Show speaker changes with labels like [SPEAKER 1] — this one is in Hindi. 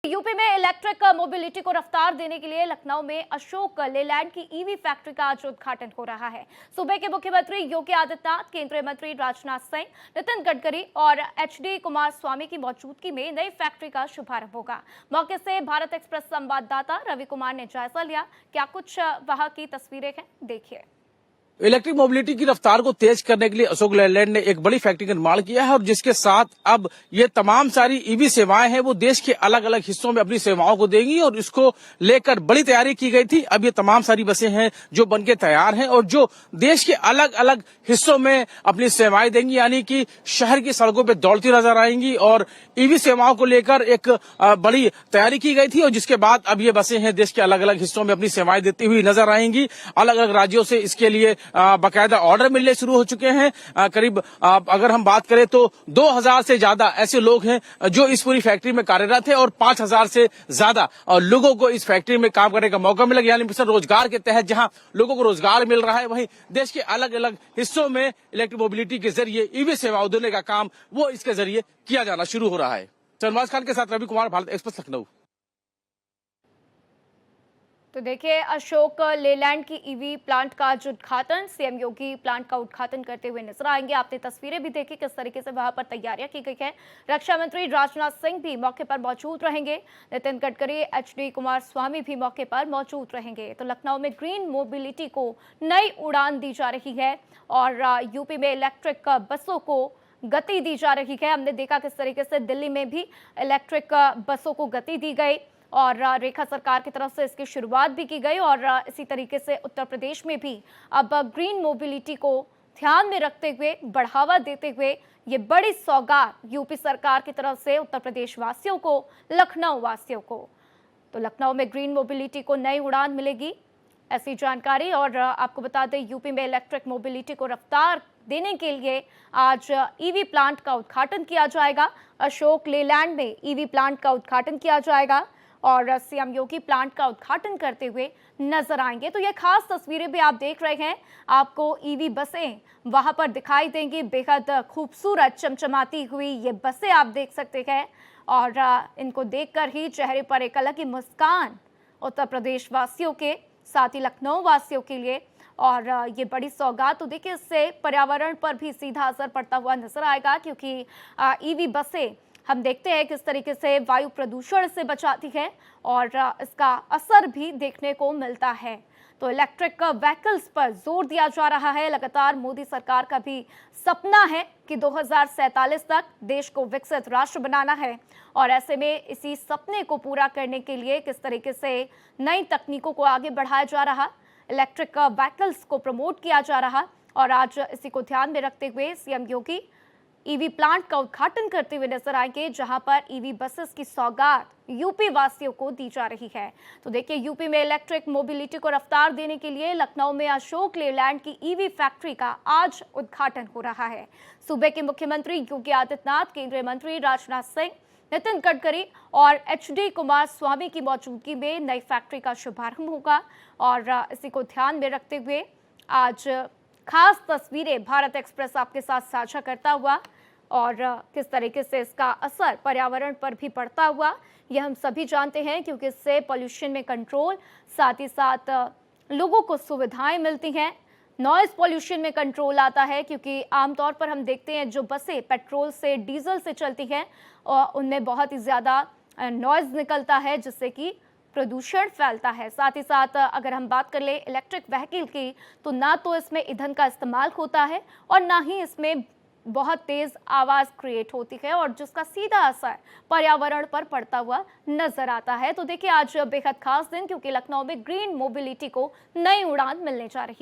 [SPEAKER 1] यूपी में इलेक्ट्रिक मोबिलिटी को रफ्तार देने के लिए लखनऊ में अशोक लेलैंड की ईवी फैक्ट्री का आज उद्घाटन हो रहा है। सूबे के मुख्यमंत्री योगी आदित्यनाथ, केंद्रीय मंत्री राजनाथ सिंह, नितिन गडकरी और एचडी कुमारस्वामी की मौजूदगी में नई फैक्ट्री का शुभारंभ होगा। मौके से भारत एक्सप्रेस संवाददाता रवि कुमार ने जायजा लिया। क्या कुछ वहां की तस्वीरें हैं, देखिए।
[SPEAKER 2] इलेक्ट्रिक मोबिलिटी की रफ्तार को तेज करने के लिए अशोक लेलैंड ने एक बड़ी फैक्ट्री का निर्माण किया है और जिसके साथ अब ये तमाम सारी ईवी सेवाएं हैं वो देश के अलग अलग हिस्सों में अपनी सेवाओं को देंगी और इसको लेकर बड़ी तैयारी की गई थी। अब ये तमाम सारी बसें हैं जो बनके तैयार हैं और जो देश के अलग अलग हिस्सों में अपनी सेवाएं देंगी, यानी कि शहर की सड़कों पर दौड़ती नजर आएंगी और ईवी सेवाओं को लेकर एक बड़ी तैयारी की गई थी और जिसके बाद अब ये बसें हैं देश के अलग अलग हिस्सों में अपनी सेवाएं देती हुई नजर आएंगी। अलग अलग राज्यों से इसके लिए बाकायदा ऑर्डर मिलने शुरू हो चुके हैं। करीब अगर हम बात करें तो 2000 से ज्यादा ऐसे लोग हैं जो इस पूरी फैक्ट्री में कार्यरत हैं और 5000 से ज्यादा लोगों को इस फैक्ट्री में काम करने का मौका मिलेगा। यानी मिशन रोजगार के तहत जहां लोगों को रोजगार मिल रहा है, वहीं देश के अलग अलग हिस्सों में इलेक्ट्रिक मोबिलिटी के जरिए ईवी सेवाओं देने का काम वो इसके जरिए किया जाना शुरू हो रहा है। शहनवाज खान के साथ रवि कुमार, भारत एक्सप्रेस, लखनऊ।
[SPEAKER 1] तो देखिए, अशोक लेलैंड की ईवी प्लांट का आज उद्घाटन, सीएम योगी प्लांट का उद्घाटन करते हुए नजर आएंगे। आपने तस्वीरें भी देखी किस तरीके से वहां पर तैयारियां की गई है। रक्षा मंत्री राजनाथ सिंह भी मौके पर मौजूद रहेंगे। नितिन गडकरी, एचडी कुमारस्वामी भी मौके पर मौजूद रहेंगे। तो लखनऊ में ग्रीन मोबिलिटी को नई उड़ान दी जा रही है और यूपी में इलेक्ट्रिक बसों को गति दी जा रही है। हमने देखा किस तरीके से दिल्ली में भी इलेक्ट्रिक बसों को गति दी गई और रेखा सरकार की तरफ से इसकी शुरुआत भी की गई और इसी तरीके से उत्तर प्रदेश में भी अब ग्रीन मोबिलिटी को ध्यान में रखते हुए, बढ़ावा देते हुए ये बड़ी सौगात यूपी सरकार की तरफ से उत्तर प्रदेश वासियों को, लखनऊ वासियों को। तो लखनऊ में ग्रीन मोबिलिटी को नई उड़ान मिलेगी, ऐसी जानकारी। और आपको बता दें, यूपी में इलेक्ट्रिक मोबिलिटी को रफ्तार देने के लिए आज ईवी प्लांट का उद्घाटन किया जाएगा। अशोक लेलैंड में ईवी प्लांट का उद्घाटन किया जाएगा और सीएम योगी प्लांट का उद्घाटन करते हुए नजर आएंगे। तो ये खास तस्वीरें भी आप देख रहे हैं, आपको ईवी बसें वहां पर दिखाई देंगी। बेहद खूबसूरत चमचमाती हुई ये बसें आप देख सकते हैं और इनको देखकर ही चेहरे पर एक अलग ही मुस्कान उत्तर प्रदेश वासियों के, साथ ही लखनऊ वासियों के लिए। और ये बड़ी सौगात, तो देखिए इससे पर्यावरण पर भी सीधा असर पड़ता हुआ नजर आएगा क्योंकि ईवी बसें हम देखते हैं किस तरीके से वायु प्रदूषण से बचाती है और इसका असर भी देखने को मिलता है। तो इलेक्ट्रिक व्हीकल्स पर जोर दिया जा रहा है। लगातार मोदी सरकार का भी सपना है कि 2047 तक देश को विकसित राष्ट्र बनाना है और ऐसे में इसी सपने को पूरा करने के लिए किस तरीके से नई तकनीकों को आगे बढ़ाया जा रहा, इलेक्ट्रिक व्हीकल्स को प्रमोट किया जा रहा और आज इसी को ध्यान में रखते हुए सीएम योगी ईवी प्लांट का उद्घाटन करते हुए नजर आएंगे, जहां पर ईवी बसेस की सौगात यूपी वासियों को दी जा रही है। तो देखिए, यूपी में इलेक्ट्रिक मोबिलिटी को रफ्तार देने के लिए लखनऊ में अशोक लेलैंड की ईवी फैक्ट्री का आज उद्घाटन हो रहा है। सूबे के मुख्यमंत्री योगी आदित्यनाथ, केंद्रीय मंत्री राजनाथ सिंह, नितिन गडकरी और एचडी कुमारस्वामी की मौजूदगी में नई फैक्ट्री का शुभारंभ होगा और इसी को ध्यान में रखते हुए आज खास तस्वीरें भारत एक्सप्रेस आपके साथ साझा करता हुआ और किस तरीके से इसका असर पर्यावरण पर भी पड़ता हुआ यह हम सभी जानते हैं, क्योंकि इससे पॉल्यूशन में कंट्रोल, साथ ही साथ लोगों को सुविधाएं मिलती हैं। नॉइज पॉल्यूशन में कंट्रोल आता है क्योंकि आमतौर पर हम देखते हैं जो बसें पेट्रोल से, डीजल से चलती हैं और उनमें बहुत ही ज़्यादा नॉइज निकलता है जिससे कि प्रदूषण फैलता है। साथ ही साथ अगर हम बात कर ले इलेक्ट्रिक व्हीकल की, तो ना तो इसमें ईंधन का इस्तेमाल होता है और ना ही इसमें बहुत तेज आवाज क्रिएट होती है और जिसका सीधा असर पर्यावरण पर पड़ता हुआ नजर आता है। तो देखिए, आज बेहद खास दिन क्योंकि लखनऊ में ग्रीन मोबिलिटी को नई उड़ान मिलने जा रही है।